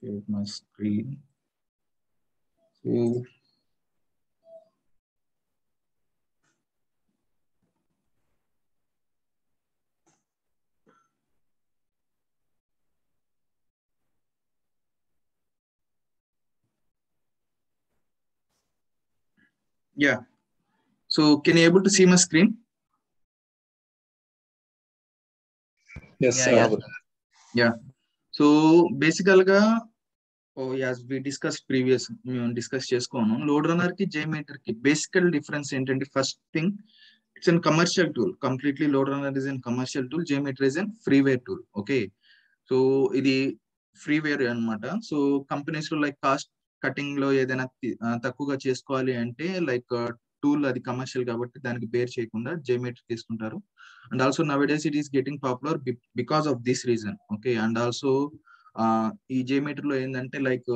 share my screen. So yeah, so can you able to see my screen? Yes, Yeah, Rahul. Yeah. So basically, as we discussed previous, discuss చేసుకోను Lode Runner కి JMeter కి బేసికల్ difference ఏంటంటే first thing it's an commercial tool. Completely Lode Runner is an commercial tool, JMeter is an freeware tool. Okay, so ఇది freeware అన్నమాట. So companies లో like cost cutting లో ఏదైనా తక్కువగా చేసుకోవాలి అంటే లైక్ టూల్ అది కమర్షియల్ కాబట్టి దానికి బేర్ చేయకుండా JMeter తీసుకుంటారు. And also now days it is getting popular because of this reason. Okay, and also ఈ JMeter లో ఏంటంటే లైక్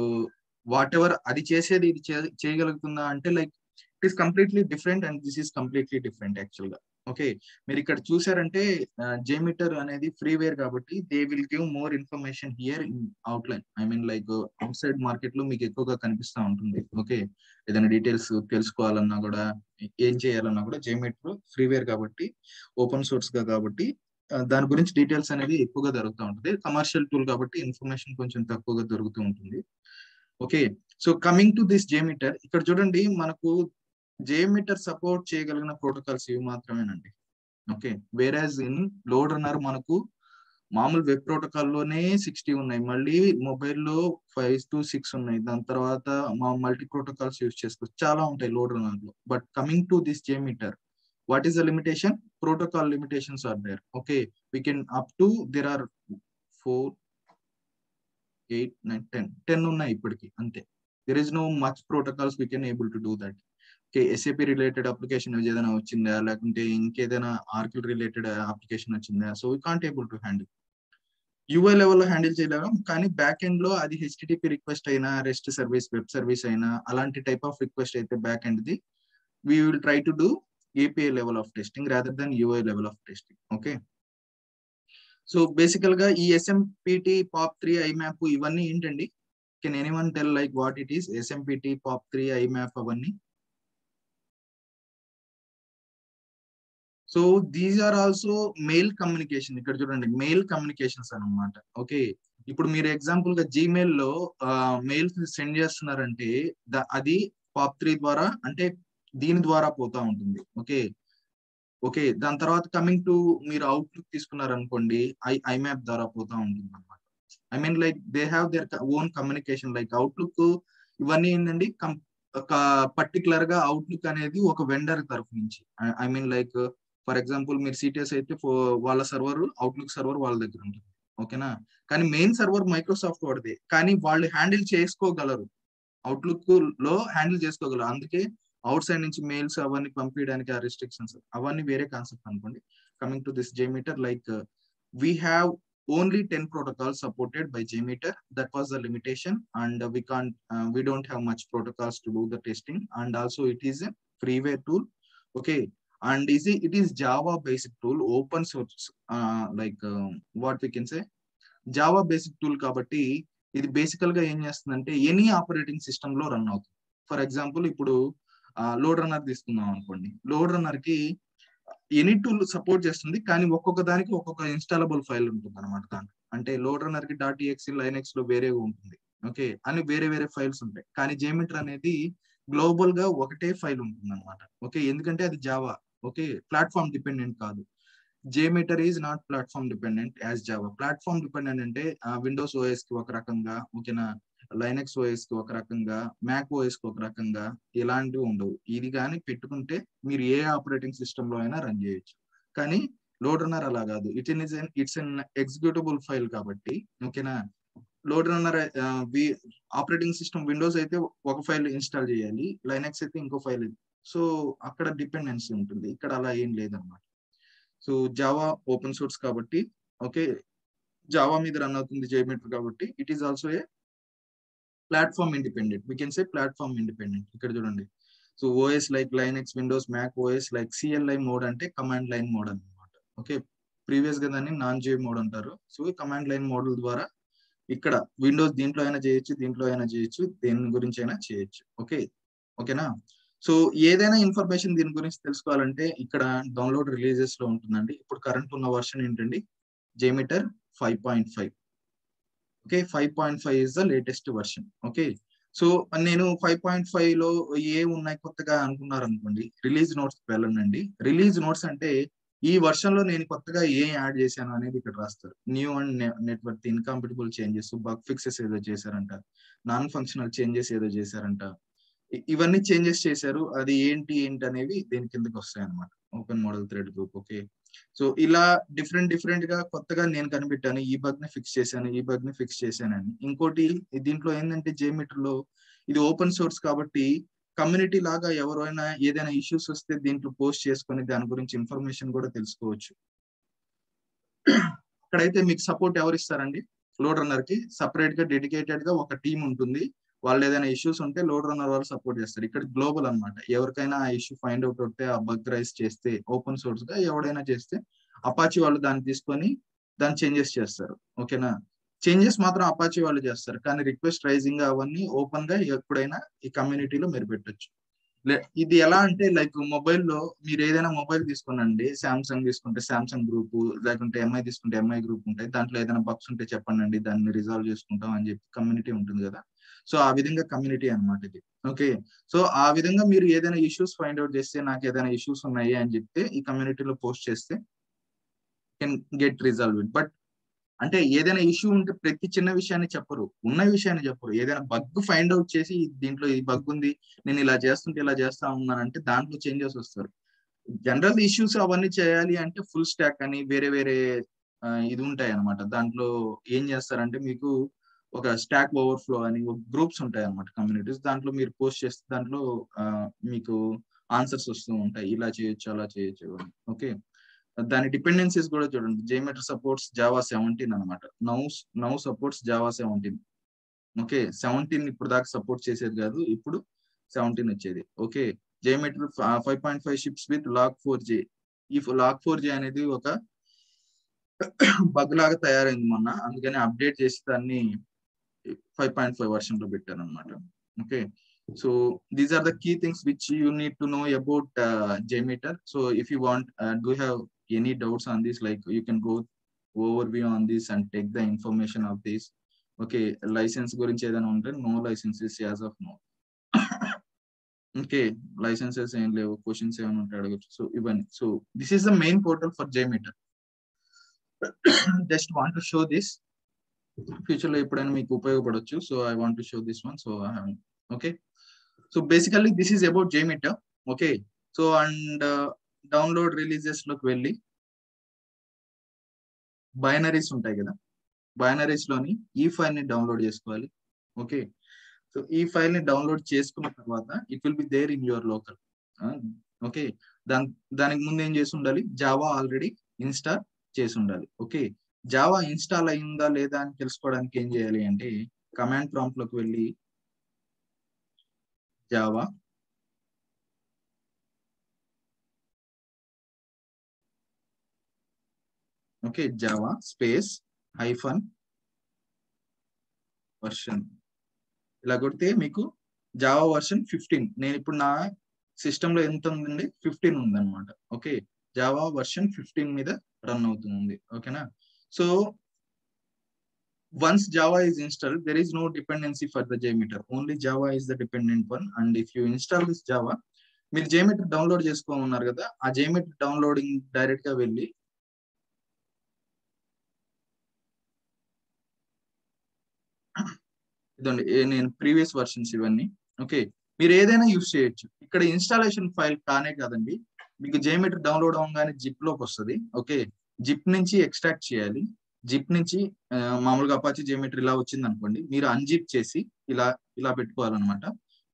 వాట్ ఎవర్ అది చేసేది ఇది చేయగలుగుతుందా అంటే like it is completely different and this is completely different actual గా. Okay, మీరు ఇక్కడ చూసారంటే JMeter అనేది ఫ్రీవేర్ కాబట్టి they will give more information here in outline. I mean like out side market లో మీకు ఎక్కువగా కనిపిస్తూ ఉంటుంది. ఓకే, ఏదైనా డీటెయిల్స్ తెలుసుకోవాలన్నా కూడా ఏం చేయాలన్నా కూడా JMeter ఫ్రీవేర్ కాబట్టి ఓపెన్ సోర్స్ గా కాబట్టి దాని గురించి డీటెయిల్స్ అనేది ఎక్కువగా దొరుకుతూ ఉంటుంది. కమర్షియల్ టూల్ కాబట్టి ఇన్ఫర్మేషన్ కొంచెం తక్కువగా దొరుకుతూ ఉంటుంది. Okay, so coming to this JMeter, ఇక్కడ చూడండి మనకు JMeter సపోర్ట్ చేయగలిగిన ప్రోటోకాల్స్ ఇవి మాత్రమేనండి. Okay, whereas in LoadRunner మనకు మామూలు వెబ్ ప్రోటోకాల్ లోనే 60 ఉన్నాయి, మళ్ళీ మొబైల్లో 5 to 6 ఉన్నాయి. దాని తర్వాత మా మల్టీ ప్రోటోకాల్స్ యూజ్ చేసుకోవచ్చు, చాలా ఉంటాయి లోడ్ రన్నర్ లో. But coming to this JMeter, what is the limitation? Protocol limitations are there. Okay, we can up to there are 4, 8, 9, 10 ఉన్నాయి ఇప్పటికి అంతే. There is no much protocols we can able to do that. Okay, SAP related application ఏదైనా వచ్చిందా లేకుంటే ఇంకేదైనా ఆర్కిల్ related application వచ్చిందా, so we can't able to handle. UI లెవెల్లో handle చేయలేము, కానీ బ్యాక్ ఎండ్ లో అది HTTP రిక్వెస్ట్ అయినా రెస్ట్ సర్వీస్ వెబ్ సర్వీస్ అయినా అలాంటి టైప్ ఆఫ్ రిక్వెస్ట్ అయితే back end the we will try to do API level of testing rather than UI level of testing. Okay, so basically ga ee SMPT POP3 IMAP ivanni entandi, can anyone tell like what it is? SMPT POP3 IMAP avanni. So these are also mail communication. ikkada chudandi mail communications anamata. Okay, ఇప్పుడు మీరు example గా Gmail లో mails send చేస్తున్నారంటే అది POP3 ద్వారా అంటే దీని ద్వారా పోతా ఉంటుంది. ఓకే ఓకే, దాని తర్వాత కమింగ్ టు మీరు అవుట్లుక్ తీసుకున్నారనుకోండి IMAP ద్వారా పోతా ఉంటుంది అనమాట. I mean like they have their own communication. Like outlook ఇవన్నీ ఏంటండి పర్టికులర్ గా అవుట్లుక్ అనేది ఒక వెండర్ తరఫు నుంచి. I mean like for example మీరు CTS అయితే వాళ్ళ సర్వర్ అవుట్లుక్ సర్వర్ వాళ్ళ దగ్గర ఉంటుంది. ఓకేనా, కానీ మెయిన్ సర్వర్ మైక్రోసాఫ్ట్ వాడిదే, కానీ వాళ్ళు హ్యాండిల్ చేసుకోగలరు, అవుట్లుక్ లో హ్యాండిల్ చేసుకోగలరు. అందుకే అవుట్ సైడ్ నుంచి మెయిల్స్ అవన్నీ పంపించడానికి ఆ రిస్ట్రిక్షన్స్ అవన్నీ వేరే కాన్సెప్ట్ అనుకోండి. Coming to this JMeter, like we have only 10 protocols supported by JMeter. That was the limitation, and we don't have much protocols to do the testing, and also it is a freeware tool. Okay, and it is Java basic tool, open source, like what we can say Java basic tool కాబట్టి ఇది బేసికల్ గా ఏం చేస్తుందంటే any operating system లో run అవుతుంది. For example ఇప్పుడు Lode Runner తీసుకుందాం అనుకోండి, లోడ్ రన్నర్ కి ఎనీ టూల్ సపోర్ట్ చేస్తుంది, కానీ ఒక్కొక్క దానికి ఒక్కొక్క ఇన్స్టాలబుల్ ఫైల్ ఉంటుంది అనమాట. దాంట్లో అంటే లోడ్ రన్నర్ కి .exe లైనెక్స్ లో వేరేగా ఉంటుంది. ఓకే, అని వేరే వేరే ఫైల్స్ ఉంటాయి, కానీ JMeter అనేది గ్లోబల్ గా ఒకటే ఫైల్ ఉంటుంది అనమాట. ఓకే, ఎందుకంటే అది జావా. ఓకే, ప్లాట్ఫామ్ డిపెండెంట్ కాదు. JMeter is not platform dependent as Java. Platform dependent అంటే విండోస్ OS కి ఒక రకంగా, ఓకేనా, లైనెక్స్ OS కి ఒక రకంగా, మ్యాక్ OS కి ఒక రకంగా, ఇలాంటివి ఉండవు. ఇది కానీ పెట్టుకుంటే మీరు ఏ ఆపరేటింగ్ సిస్టమ్ లో అయినా రన్ చేయొచ్చు. కానీ లోడ్ రన్నర్ అలా కాదు, ఇట్స్ ఎన్ ఎగ్జిక్యూటబుల్ ఫైల్ కాబట్టి. ఓకేనా, Lode Runner operating system Windows అయితే ఒక ఫైల్ ఇన్స్టాల్ చేయాలి, లైనెక్స్ అయితే ఇంకో ఫైల్. సో అక్కడ డిపెండెన్సీ ఉంటుంది, ఇక్కడ అలా ఏం లేదన్నమాట. సో జావా ఓపెన్ సోర్స్ కాబట్టి, ఓకే, జావా మీద రన్ అవుతుంది JMeter కాబట్టి it is also a platform independent. We can say platform independent. ఇక్కడ చూడండి, so OS like Linux, Windows, Mac OS like CLI mode అంటే కమాండ్ లైన్ మోడ్ అనమాట. Okay, previous గా దాన్ని నాన్ J మోడ్ అంటారు. సో కమాండ్ లైన్ మోడల్ ద్వారా ఇక్కడ విండోస్ దీంట్లో అయినా చేయొచ్చు, దీంట్లో అయినా చేయొచ్చు, దేని గురించి అయినా చేయొచ్చు. ఓకేనా. సో ఏదైనా ఇన్ఫర్మేషన్ దీని గురించి తెలుసుకోవాలంటే ఇక్కడ డౌన్లోడ్ రిలీజెస్ లో ఉంటుందండి. ఇప్పుడు కరెంట్ ఉన్న వర్షన్ ఏంటండి, JMeter 5.5. Okay, 5.5 is the latest version. Okay, so నేను 5.5 లో ఏ ఉన్నాయి కొత్తగా అనుకున్నారు అనుకోండి, రిలీజ్ నోట్స్ వెళ్ళండి. రిలీజ్ నోట్స్ అంటే ఈ వర్షన్ లో నేను కొత్తగా ఏం యాడ్ చేశాను అనేది ఇక్కడ రాస్తారు. New and network incompatible changes, bug fixes ఏదో చేశారంట, నాన్ ఫంక్షనల్ చేంజెస్ ఏదో చేశారంట, ఇవన్నీ చేంజెస్ చేశారు. అది ఏంటి అనేవి దీని కిందకి వస్తాయి అనమాట, open model thread group. Okay, so ఇలా డిఫరెంట్ గా కొత్తగా నేను కనిపెట్టాను, ఈ బగ్ ని ఫిక్స్ చేశాను, ఈ బగ్ ని ఫిక్స్ చేశానని. ఇంకోటి దీంట్లో ఏంటంటే జేమీటర్ లో ఇది ఓపెన్ సోర్స్ కాబట్టి కమ్యూనిటీ లాగా ఎవరైనా ఏదైనా ఇష్యూస్ వస్తే దీంట్లో పోస్ట్ చేసుకొని దాని గురించి ఇన్ఫర్మేషన్ కూడా తెలుసుకోవచ్చు. అక్కడైతే మీకు సపోర్ట్ ఎవరు ఇస్తారండి, లోడ్ రన్నర్ కి సపరేట్ గా డెడికేటెడ్ గా ఒక టీం ఉంటుంది. వాళ్ళు ఏదైనా ఇష్యూస్ ఉంటే లోడ్ రన్నర్ వాళ్ళు సపోర్ట్ చేస్తారు. ఇక్కడ గ్లోబల్ అన్నమాట, ఎవరికైనా ఆ ఇష్యూ ఫైండ్ అవుట్ అవుతే, ఆ బగ్ రైజ్ చేస్తే ఓపెన్ సోర్స్ గా ఎవడైనా చేస్తే అపాచీ వాళ్ళు దాన్ని తీసుకొని దాన్ని చేంజెస్ చేస్తారు. ఓకేనా, చేంజెస్ మాత్రం అపాచీ వాళ్ళు చేస్తారు, కానీ రిక్వెస్ట్ రైజింగ్ అవన్నీ ఓపెన్ గా ఎప్పుడైనా ఈ కమ్యూనిటీలో మీరు పెట్టొచ్చు. ఇది ఎలా అంటే లైక్ మొబైల్లో మీరు ఏదైనా మొబైల్ తీసుకోనండి, సామ్సంగ్ తీసుకుంటే సామ్సంగ్ గ్రూప్, లేకుంటే ఎంఐ తీసుకుంటే ఎంఐ గ్రూప్ ఉంటాయి. దాంట్లో ఏదైనా బగ్స్ ఉంటే చెప్పండి, దాన్ని రిజాల్వ్ చేసుకుంటాం అని చెప్పి కమ్యూనిటీ ఉంటుంది కదా. సో ఆ విధంగా కమ్యూనిటీ అనమాట ఇది. ఓకే, సో ఆ విధంగా మీరు ఏదైనా ఇష్యూస్ ఫైండ్ అవుట్ చేస్తే, నాకు ఏదైనా ఇష్యూస్ ఉన్నాయి అని చెప్తే ఈ కమ్యూనిటీలో పోస్ట్ చేస్తే can get resolve it. But అంటే ఏదైనా ఇష్యూ ఉంటే ప్రతి చిన్న విషయాన్ని చెప్పరు, ఉన్న విషయాన్ని చెప్పరు. ఏదైనా బగ్ ఫైండ్ అవుట్ చేసి దీంట్లో ఈ బగ్ ఉంది, నేను ఇలా చేస్తుంటే ఇలా చేస్తా ఉన్నానంటే దాంట్లో చేంజెస్ వస్తారు. జనరల్ ఇష్యూస్ అవన్నీ చేయాలి అంటే ఫుల్ స్టాక్ అని వేరే వేరే ఇది ఉంటాయి అనమాట. దాంట్లో ఏం చేస్తారంటే మీకు ఒక స్టాక్ ఓవర్ఫ్లో అని గ్రూప్స్ ఉంటాయి అనమాట, కమ్యూనిటీస్. దాంట్లో మీరు పోస్ట్ చేస్తే దాంట్లో మీకు ఆన్సర్స్ వస్తూ ఉంటాయి, ఇలా చేయొచ్చు అలా చేయొచ్చు. ఓకే, దాని డిపెండెన్సీస్ కూడా చూడండి, జేమీటర్ సపోర్ట్స్ జావా 17 అనమాట. Now supports Java 17. ఓకే, 17 ఇప్పుడు దాకా సపోర్ట్ చేసేది కాదు, ఇప్పుడు 17 వచ్చేది. Okay, JMeter 5.5 ships with log4j. ఈ log4j అనేది ఒక బగ్ లాగా తయారైంది మొన్న, అందుకని అప్డేట్ చేసి దాన్ని 5.5 వర్షన్ లో పెట్టారు అనమాట. Okay, so these are the key things which you need to know about jmeter. So if you want, do you have any doubts on this, like you can go overview on this and take the information of this. Okay, license గురించి ఏదైనా ఉంటే no licences as of now. Okay, licences ఏం లేవు, questions ఏమైనా ఉంటే అడగచ్చు. So ఇవన్నీ, so this is the main portal for JMeter. Just want to show this, future లో ఎప్పుడైనా మీకు ఉపయోగపడవచ్చు. So I want to show this one. So okay, so basically this is about JMeter. Okay, so and download releases లోకి వెళ్ళి binaries ఉంటాయి కదా, binaries లోని ఈ ఫైల్ ని డౌన్లోడ్ చేసుకోవాలి. ఓకే, సో ఈ ఫైల్ ని డౌన్లోడ్ చేసుకున్న తర్వాత it will be there in your local. Okay, దానికి ముందు ఏం చేసి ఉండాలి, జావా ఆల్రెడీ ఇన్స్టాల్ చేసి ఉండాలి. ఓకే, జావా ఇన్స్టాల్ అయిందా లేదా అని తెలుసుకోవడానికి ఏం చేయాలి అంటే కమాండ్ ప్రాంప్ట్ లోకి వెళ్ళి Java okay Java space hyphen version ఇలా కొడితే మీకు జావా వర్షన్ 15. నేను ఇప్పుడు నా సిస్టమ్ లో ఎంత ఉందండి, 15 ఉందన్నమాట. ఓకే, జావా వర్షన్ 15 మీద రన్ అవుతుంది. ఓకేనా, so once Java is installed, there is no dependency for the JMeter. Only Java is the dependent one. And if you install this Java, మీరు JMeter డౌన్లోడ్ చేసుకోమన్నారు కదా, ఆ JMeter డౌన్లోడింగ్ డైరెక్ట్ గా వెళ్ళి ఇదండి నేను ప్రీవియస్ వర్షన్స్ ఇవన్నీ. Okay, మీరు ఏదైనా యూస్ చేయొచ్చు. ఇక్కడ ఇన్స్టాలేషన్ ఫైల్ కానే కాదండి, మీకు JMeter డౌన్లోడ్ అవ్వగానే జిప్ లోకి వస్తుంది. ఓకే, జిప్ నుంచి ఎక్స్ట్రాక్ట్ చేయాలి. జిప్ నుంచి మామూలుగా అపాచీ JMeter ఇలా వచ్చింది అనుకోండి, మీరు అన్జిప్ చేసి ఇలా పెట్టుకోవాలన్నమాట.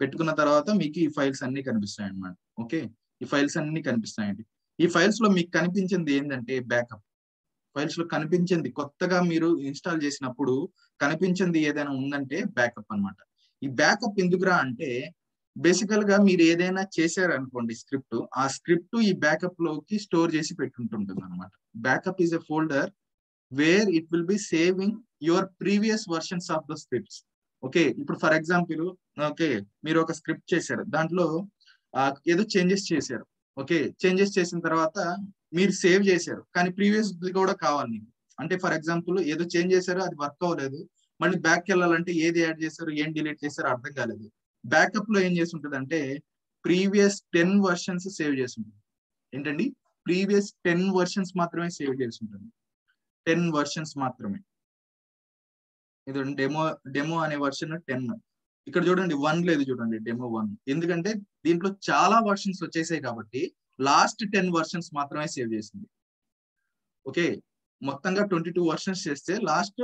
పెట్టుకున్న తర్వాత మీకు ఈ ఫైల్స్ అన్ని కనిపిస్తాయి అన్నమాట. ఓకే, ఈ ఫైల్స్ అన్ని కనిపిస్తాయండి. ఈ ఫైల్స్ లో మీకు కనిపించింది ఏంటంటే బ్యాకప్. ఫైల్స్ లో కనిపించింది కొత్తగా మీరు ఇన్స్టాల్ చేసినప్పుడు కనిపించింది ఏదైనా ఉందంటే బ్యాకప్ అన్నమాట. ఈ బ్యాకప్ ఎందుకురా అంటే బేసికల్ గా మీరు ఏదైనా చేశారనుకోండి స్క్రిప్ట్, ఆ స్క్రిప్ట్ ఈ బ్యాకప్ లోకి స్టోర్ చేసి పెట్టుంటుంది అనమాట. Backup is a folder where it will be saving your previous versions of the scripts. Okay, ఇప్పుడు ఫర్ ఎగ్జాంపుల్ ఓకే మీరు ఒక స్క్రిప్ట్ చేశారు, దాంట్లో ఏదో చేంజెస్ చేశారు. ఓకే, చేంజెస్ చేసిన తర్వాత మీరు సేవ్ చేశారు, కానీ ప్రీవియస్ కూడా కావాలి మీకు. అంటే ఫర్ ఎగ్జాంపుల్ ఏదో చేంజ్ చేశారు, అది వర్క్ అవ్వలేదు, మళ్ళీ బ్యాక్ వెళ్ళాలంటే ఏది యాడ్ చేశారు ఏం డిలీట్ చేశారు అర్థం కాలేదు. బ్యాకప్ లో ఏం చేసి ఉంటుంది అంటే ప్రీవియస్ 10 వర్షన్స్ సేవ్ చేసి ఉంటుంది. ఏంటండి, ప్రీవియస్ 10 వర్షన్స్ మాత్రమే సేవ్ చేసి ఉంటుంది. 10 వర్షన్స్ మాత్రమే. ఇది డెమో అనే వర్షన్ 10. ఇక్కడ చూడండి 1 లేదు, చూడండి డెమో 1. ఎందుకంటే దీంట్లో చాలా వర్షన్స్ వచ్చేసాయి కాబట్టి లాస్ట్ 10 వర్షన్స్ మాత్రమే సేవ్ చేసింది. ఓకే, మొత్తంగా 22 వర్షన్స్ చేస్తే లాస్ట్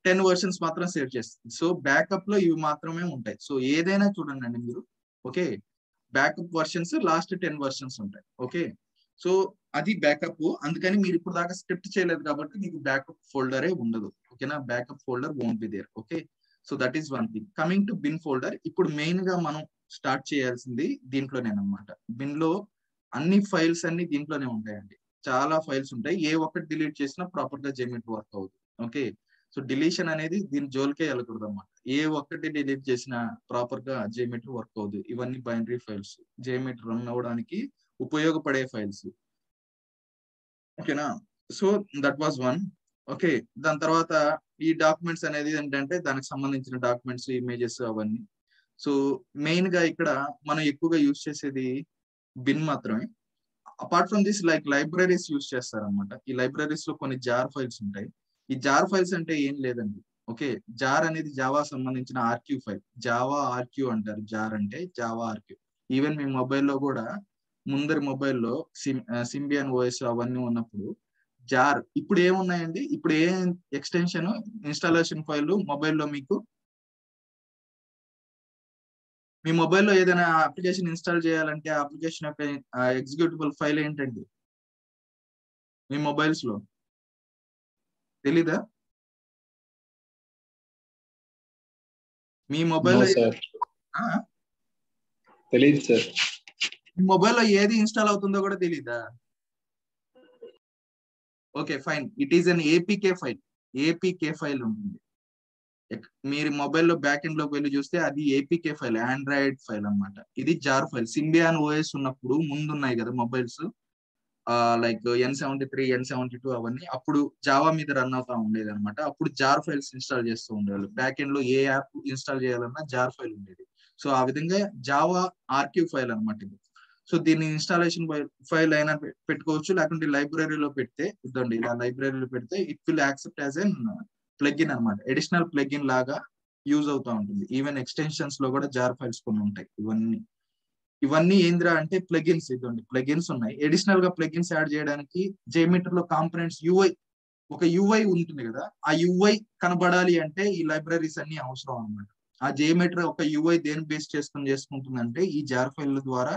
10 వర్షన్స్ మాత్రం సేవ్ చేస్తుంది. సో బ్యాకప్ లో ఇవి మాత్రమే ఉంటాయి. సో ఏదైనా చూడండి అండి మీరు. Okay, backup versions last 10 versions ఉంటాయి. ఓకే, సో అది బ్యాకప్. అందుకని మీరు ఇప్పుడు దాకా స్క్రిప్ట్ చేయలేదు కాబట్టి మీకు బ్యాకప్ ఫోల్డరే ఉండదు. ఓకేనా, backup folder won't be there. Okay, so that is one thing. Coming to bin folder, ఇప్పుడు మెయిన్ గా మనం స్టార్ట్ చేయాల్సింది దీంట్లోనేనమాట. బిన్ లో అన్ని ఫైల్స్ అన్ని దీంట్లోనే ఉంటాయండి. చాలా ఫైల్స్ ఉంటాయి, ఏ ఒక్కటి డిలీట్ చేసినా ప్రాపర్ గా జెమిట్ వర్క్ అవుతుంది. ఓకే, సో డిలీషన్ అనేది దీని జోలికే వెళ్ళకూడదు అనమాట. ఏ ఒక్కటి డిలీట్ చేసినా ప్రాపర్ గా జేమెట్రీ వర్క్ అవుతుంది. ఇవన్నీ బైనరీ ఫైల్స్, జేమెట్రీ రన్ అవ్వడానికి ఉపయోగపడే ఫైల్స్. ఓకేనా, so that was one. Okay, దాని తర్వాత ఈ డాక్యుమెంట్స్ అనేది ఏంటంటే దానికి సంబంధించిన డాక్యుమెంట్స్, ఇమేజెస్ అవన్నీ. సో మెయిన్ గా ఇక్కడ మనం ఎక్కువగా యూజ్ చేసేది బిన్ మాత్రమే. Apart from this like libraries use చేస్తారనమాట. ఈ లైబ్రరీస్ లో కొన్ని జార్ ఫైల్స్ ఉంటాయి. ఈ జార్ ఫైల్స్ అంటే ఏం లేదండి. ఓకే, జార్ అనేది జావా సంబంధించిన ఆర్క్యూ ఫైల్. జావా ఆర్క్యూ అంటారు, జార్ అంటే జావా ఆర్క్యూ. ఈవెన్ మీ మొబైల్లో కూడా ముందరి మొబైల్లో సింబియన్ ఓఎస్ అవన్నీ ఉన్నప్పుడు జార్. ఇప్పుడు ఏమున్నాయండి, ఇప్పుడు ఏ ఎక్స్టెన్షన్ ఇన్స్టాలేషన్ ఫైల్ మొబైల్లో మీకు, మీ మొబైల్లో ఏదైనా అప్లికేషన్ ఇన్స్టాల్ చేయాలంటే ఆ అప్లికేషన్ యొక్క ఎగ్జిక్యూటిబుల్ ఫైల్ ఏంటండి మీ మొబైల్స్ లో? తెలీదా? మీ మొబైల్లో తెలియదు సార్. మీ మొబైల్లో ఏది ఇన్స్టాల్ అవుతుందో కూడా తెలీదా? Okay fine, it is an APK file. APK file ఉంటుంది. మీరు మొబైల్లో బ్యాక్ ఎండ్ లోకి వెళ్ళి చూస్తే అది ఏపీకే ఫైల్, ఆండ్రాయిడ్ ఫైల్ అన్నమాట. ఇది జార్ ఫైల్. సింబియాన్ ఓఎస్ ఉన్నప్పుడు ముందున్నాయి కదా మొబైల్స్, లైక్ N73, N72 అవన్నీ, అప్పుడు జావా మీద రన్ అవుతా ఉండేది అనమాట. అప్పుడు జార్ ఫైల్స్ ఇన్స్టాల్ చేస్తూ ఉండేవాళ్ళు. బ్యాక్ ఎండ్ లో ఏ యాప్ ఇన్స్టాల్ చేయాలన్నా జార్ ఫైల్ ఉండేది. సో ఆ విధంగా జావా ఆర్క్యూ ఫైల్ అనమాట ఇది. సో దీన్ని ఇన్స్టాలేషన్ ఫైల్ అయినా పెట్టుకోవచ్చు, లేకుంటే లైబ్రరీలో పెడితే ఇద్దండి, ఇలా లైబ్రరీలో పెడితే it will accept as N plugin అనమాట. అడిషనల్ ప్లగ్ఇన్ లాగా యూజ్ అవుతా ఉంటుంది. ఈవెన్ ఎక్స్టెన్షన్స్ లో కూడా జార్ ఫైల్స్ కొన్ని ఉంటాయి. ఇవన్నీ ఏంద్రా అంటే ప్లగిన్స్. ఇదండి ప్లగిన్స్ ఉన్నాయి. అడిషనల్ గా ప్లగిన్స్ యాడ్ చేయడానికి జేమీటర్ లో కాంపోనెంట్స్ యూఐ, ఒక యూఐ ఉంటుంది కదా, ఆ యూఐ కనబడాలి అంటే ఈ లైబ్రరీస్ అన్ని అవసరం అనమాట. ఆ జేమీటర్ ఒక యూఐ దేని బేస్ చేసుకుంటుందంటే ఈ జార్ ఫైల్ ద్వారా.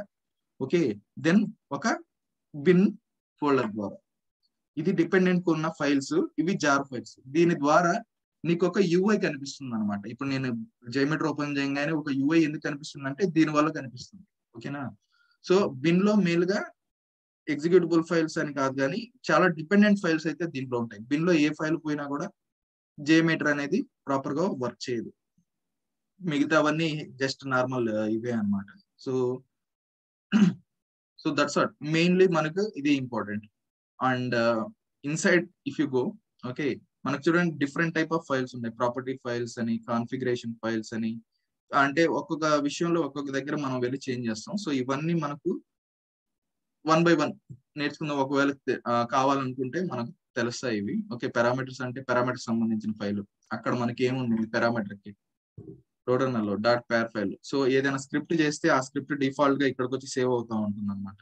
ఓకే, దెన్ ఒక బిన్ ఫోల్డర్ ద్వారా. ఇది డిపెండెంట్ ఉన్న ఫైల్స్, ఇవి జార్ ఫైల్స్. దీని ద్వారా నీకు ఒక యూఐ కనిపిస్తుంది అనమాట. ఇప్పుడు నేను జేమీటర్ ఓపెన్ చేయగానే ఒక యూఐ ఎందుకు కనిపిస్తుంది అంటే దీని వల్ల కనిపిస్తుంది. ఓకేనా, సో బిన్ లో మెయిన్ గా ఎగ్జిక్యూటిబుల్ ఫైల్స్ అని కాదు, కానీ చాలా డిపెండెంట్ ఫైల్స్ అయితే దీంట్లో ఉంటాయి. బిన్ లో ఏ ఫైల్ పోయినా కూడా జేమీటర్ అనేది ప్రాపర్ గా వర్క్ చేయదు. మిగతావన్నీ జస్ట్ నార్మల్ ఇవే అనమాట. So so that's what mainly మనకు ఇది important. And inside if you go, okay, మనకు చూడండి డిఫరెంట్ టైప్ ఆఫ్ ఫైల్స్ ఉన్నాయి. ప్రాపర్టీ ఫైల్స్ అని, కాన్ఫిగరేషన్ ఫైల్స్ అని, అంటే ఒక్కొక్క విషయంలో ఒక్కొక్క దగ్గర మనం వెళ్ళి చేంజ్ చేస్తాం. సో ఇవన్నీ మనకు 1 by 1 నేర్చుకుందాం. ఒకవేళ కావాలనుకుంటే మనకు తెలుస్తాయి ఇవి. ఓకే, పారామీటర్స్ అంటే పారామీటర్స్ సంబంధించిన ఫైల్. అక్కడ మనకి ఏముంది పారామీటర్ కి రోటర్నల్ లో డాట్ పేర్ ఫైల్. సో ఏదైనా స్క్రిప్ట్ చేస్తే ఆ స్క్రిప్ట్ డిఫాల్ట్ గా ఇక్కడికి వచ్చి సేవ్ అవుతా ఉంటుంది అనమాట.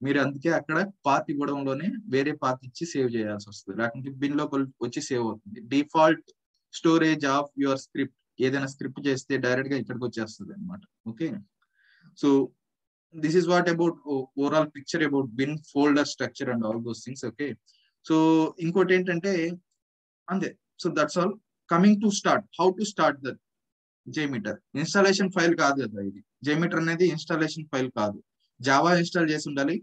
మీరు అందుకే అక్కడ పాత్ ఇవ్వడంలోనే వేరే పాత్ ఇచ్చి సేవ్ చేయాల్సి వస్తుంది, లేకుంటే బిన్ లో వచ్చి సేవ్ అవుతుంది. Default storage of your script, ఏదైనా స్క్రిప్ట్ చేస్తే డైరెక్ట్ గా ఇక్కడికి వచ్చేస్తుంది అనమాట. Okay, so this is what about overall picture about bin folder structure and all those things. Okay, so ఇంకోటి ఏంటంటే అంతే. So that's all. Coming to start, how to start the JMeter. Installation file కాదు కదా ఇది. JMeter అనేది installation file కాదు. Java install చేసి ఉండాలి.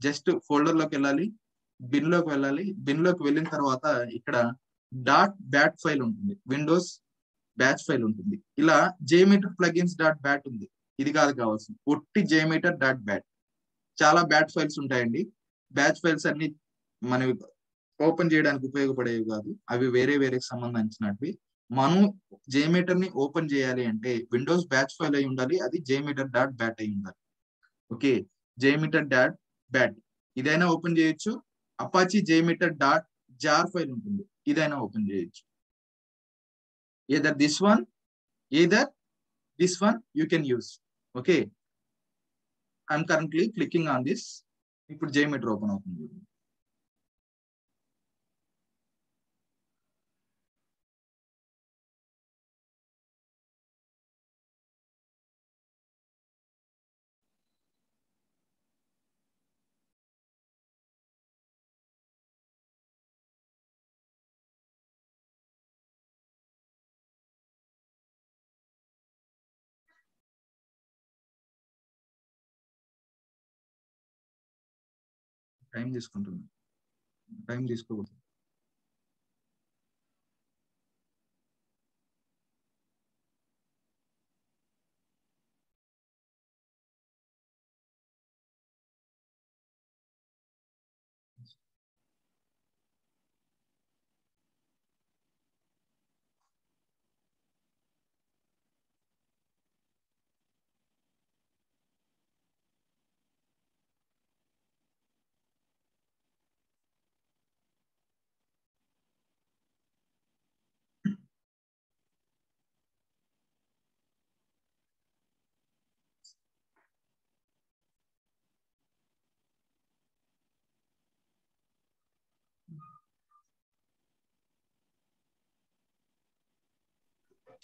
జస్ట్ ఫోల్డర్ లోకి వెళ్ళాలి, బిన్ లోకి వెళ్ళాలి. బిన్ లోకి వెళ్ళిన తర్వాత ఇక్కడ డాట్ బ్యాట్ ఫైల్ ఉంటుంది, విండోస్ బ్యాచ్ ఫైల్ ఉంటుంది. ఇలా జేమీటర్ ప్లగిన్స్ డాట్ బ్యాట్ ఉంది, ఇది కాదు కావాల్సింది, ఒట్టి జేమీటర్ డాట్ బ్యాట్. చాలా బ్యాట్ ఫైల్స్ ఉంటాయండి. బ్యాచ్ ఫైల్స్ అన్ని మనవి ఓపెన్ చేయడానికి ఉపయోగపడేవి కాదు, అవి వేరే వేరే సంబంధించినవి. మనం జేమీటర్ ని ఓపెన్ చేయాలి అంటే విండోస్ బ్యాచ్ ఫైల్ అయి ఉండాలి, అది జేమీటర్ డాట్ బ్యాట్ అయి ఉండాలి. ఓకే, జేమీటర్ డాట్ బ్యాట్ ఇదైనా ఓపెన్ చేయొచ్చు. Apache JMeter dot jar file ఉంటుంది, ఇదైనా ఓపెన్ చేయొచ్చు. either this one you can use. Okay, I'm currently clicking on this. ఇప్పుడు జేమీటర్ ఓపెన్ అవుతుంది. టైం తీసుకుంటుంది, టైం తీసుకోకూడదు.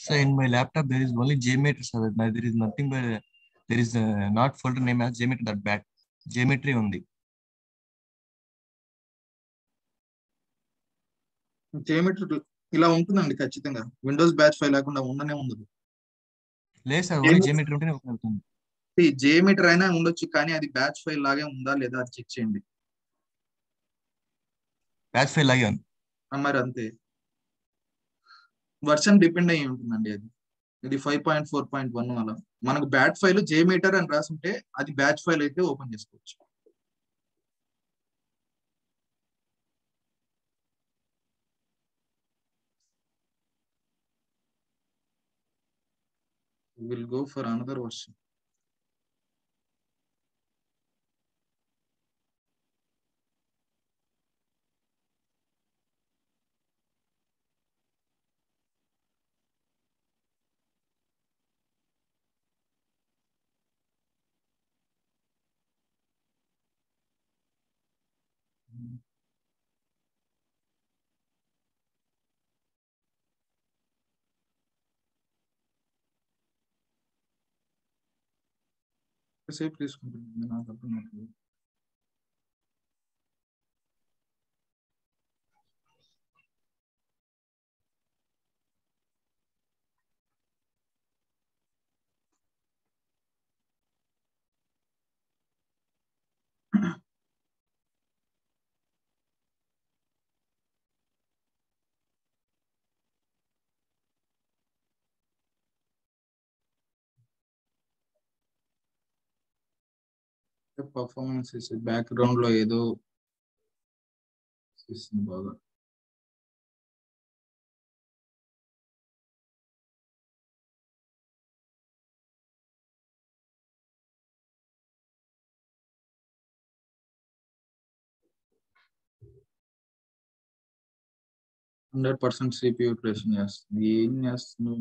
So in my laptop there is only JMeter server. There is nothing but there is not folder name as JMeter.bat. Geometry ఉంది. JMeter ఇలా ఉంటుందండి ఖచ్చితంగా, Windows batch file లేకుండా ఉండనే ఉండదు. లేదు సార్, ఓన్లీ జేమీటర్ ఉంటేనే ఓపెన్ అవుతుంది. జేమీటర్ అయినా ఉండొచ్చు, కానీ అది బ్యాచ్ ఫైల్ లాగే ఉందా లేదా అది చెక్ చేయండి. బ్యాచ్ ఫైల్ లాగే ఉంది. మరి అంతే, వర్షన్ డిపెండ్ అయ్యి ఉంటుందండి. అది ఇది 5.4.1 అలా మనకు బ్యాచ్ ఫైల్ జేమీటర్ అని రాసుంటే అది బ్యాచ్ ఫైల్ అయితే ఓపెన్ చేసుకోవచ్చు. We'll go for another version. Safe తీసుకుంటుంది నాకు అర్థం. పర్ఫార్మెన్స్ బ్యాక్గ్రౌండ్ లో ఏదో బాగా 100% CPU creation చేస్తుంది. ఏం చేస్తుంది?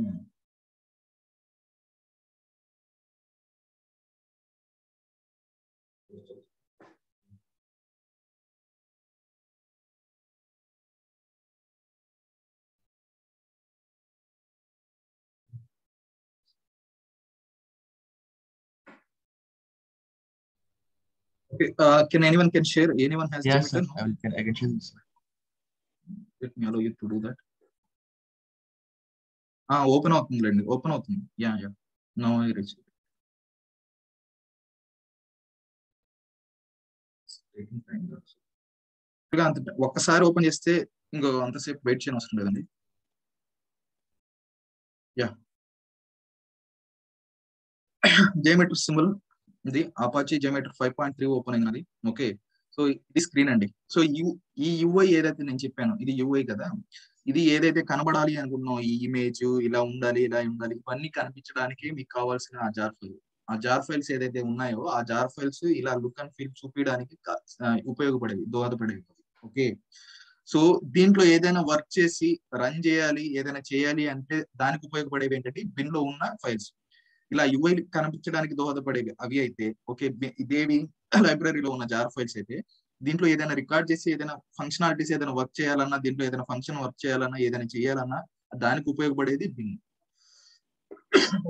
Okay, can anyone can share? Anyone has Yes, sir. Jmeter? I can share this. Let me allow you to do that. Open అవుతుంది, ఓపెన్ అవుతుంది. Yeah now I reach. ఒక్కసారి open చేస్తే ఇంకో అంతసేపు వెయిట్ చేయని అవసరం లేదండి. యా, జేమేటర్ సింబల్ ఇది అపాచీ జేమేటర్ 5.3 ఓపెన్ అయినది. ఓకే, సో ఇది స్క్రీన్ అండి. సో ఈ యూఐ ఏదైతే నేను చెప్పాను ఇది యూఐ కదా, ఇది ఏదైతే కనబడాలి అనుకున్నాం ఈ ఇమేజ్ ఇలా ఉండాలి ఇవన్నీ కనిపించడానికి మీకు కావాల్సిన ఆ జార్ ఫైల్, ఆ జార్ ఫైల్స్ ఏదైతే ఉన్నాయో ఆ జార్ ఫైల్స్ ఇలా లుక్ అండ్ ఫీల్ చూపించడానికి ఉపయోగపడేవి, దోహదపడేవి. ఓకే, సో దీంట్లో ఏదైనా వర్క్ చేసి రన్ చేయాలి, ఏదైనా చేయాలి అంటే దానికి ఉపయోగపడేవి ఏంటంటే బిన్ లో ఉన్న ఫైల్స్. ఇలా యూఐ కనిపించడానికి దోహదపడేవి అవి అయితే ఓకే, ఇదేవి లైబ్రరీలో ఉన్న జార్ ఫైల్స్ అయితే దీంట్లో ఏదైనా రికార్డ్ చేసి ఏదైనా ఫంక్షనాలిటీస్ ఏదైనా వర్క్ చేయాలన్నా, దీంట్లో ఏదైనా ఫంక్షన్ వర్క్ చేయాలన్నా, ఏదైనా చేయాలన్నా దానికి ఉపయోగపడేది bin.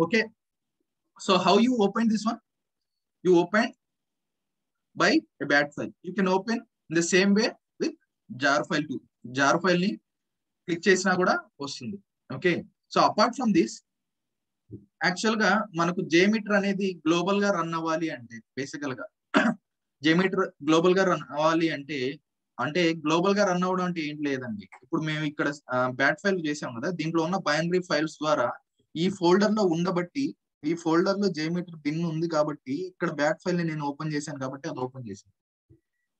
Okay, so how you open this one? You open by a bat file. You can open in the same way with jar file too. jar file ని క్లిక్ చేసినా కూడా వస్తుంది. Okay, so apart from this actual గా మనకు JMeter అనేది global గా run అవ్వాలి అంటే బేసికల్ గా జేమీటర్ గ్లోబల్ గా రన్ అవ్వాలి అంటే గ్లోబల్ గా రన్ అవ్వడం అంటే ఏం లేదండి. ఇప్పుడు మేము ఇక్కడ బ్యాట్ ఫైల్ చేసాం కదా, దీంట్లో ఉన్న బైనరీ ఫైల్స్ ద్వారా ఈ ఫోల్డర్ లో ఉండబట్టి, ఈ ఫోల్డర్ లో జేమీటర్ బిన్ ఉంది కాబట్టి ఇక్కడ బ్యాట్ ఫైల్ ని నేను ఓపెన్ చేశాను కాబట్టి అది ఓపెన్ చేశాను.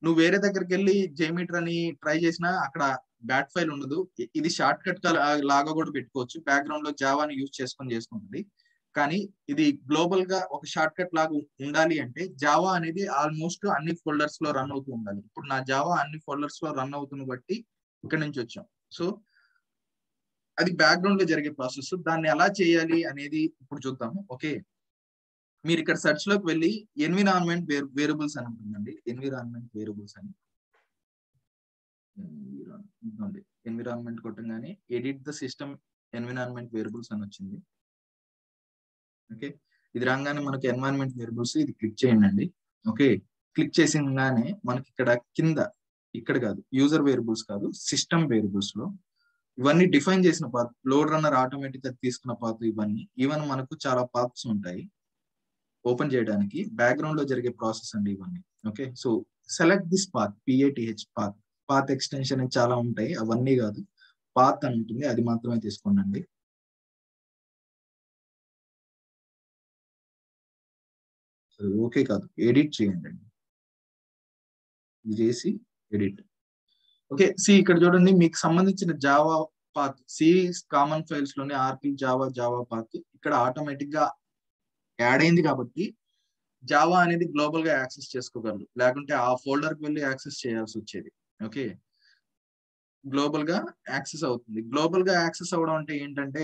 నువ్వు వేరే దగ్గరికి వెళ్ళి జేమీటర్ అని ట్రై చేసినా అక్కడ బ్యాట్ ఫైల్ ఉండదు. ఇది షార్ట్ కట్ లాగా కూడా పెట్టుకోవచ్చు, బ్యాక్గ్రౌండ్ లో జావాని యూజ్ చేసుకుంటుంది. కానీ ఇది గ్లోబల్ గా ఒక షార్ట్ కట్ లాగా ఉండాలి అంటే జావా అనేది ఆల్మోస్ట్ అన్ని ఫోల్డర్స్ లో రన్ అవుతూ ఉండాలి. ఇప్పుడు నా జావా అన్ని ఫోల్డర్స్ లో రన్ అవుతున్న బట్టి ఇక్కడ నుంచి వచ్చాం. సో అది బ్యాక్గ్రౌండ్ లో జరిగే ప్రాసెస్. దాన్ని ఎలా చేయాలి అనేది ఇప్పుడు చూద్దాము. ఓకే, మీరు ఇక్కడ సెర్చ్ లోకి వెళ్ళి ఎన్విరాన్మెంట్ వేరియబుల్స్ అని ఉంటుందండి. ఎన్విరాన్మెంట్ వేరియబుల్స్ అని ఎన్విరాన్మెంట్ కొట్టంగానే edit the system environment variables అని వచ్చింది. ఓకే, ఇది రాగానే మనకి ఎన్విరాన్మెంట్ వేరియబుల్స్ ఇది క్లిక్ చేయండి. ఓకే, క్లిక్ చేసిందానే మనకి ఇక్కడ కింద, ఇక్కడ కాదు యూజర్ వేరియబుల్స్ కాదు సిస్టమ్ వేరియబుల్స్ లో ఇవన్నీ డిఫైన్ చేసిన పాత్, లోడ్ రన్నర్ ఆటోమేటిక్ గా తీసుకున్న పాత్, ఇవన్నీ ఈవెన్ మనకు చాలా పాత్స్ ఉంటాయి ఓపెన్ చేయడానికి. బ్యాక్గ్రౌండ్ లో జరిగే ప్రాసెస్ అండి ఇవన్నీ. Okay, so select this path, PATH path. Path extension చాలా ఉంటాయి, అవన్నీ కాదు పాత్ అని ఉంటుంది, అది మాత్రమే తీసుకోండి. ఓకే కాదు, ఎడిట్ చేయండి, ఇది చేసి ఎడిట్. ఓకే, సి ఇక్కడ చూడండి మీకు సంబంధించిన Java path, C common files లోని ఆర్కి జావా పాత్ ఇక్కడ ఆటోమేటిక్ గా యాడ్ అయింది కాబట్టి జావా అనేది గ్లోబల్ గా యాక్సెస్ చేసుకోగలరు, లేకుంటే ఆ ఫోల్డర్ కి వెళ్ళి యాక్సెస్ చేయాల్సి వచ్చేది. ఓకే, గ్లోబల్ గా యాక్సెస్ అవుతుంది. గ్లోబల్ గా యాక్సెస్ అవ్వడం అంటే ఏంటంటే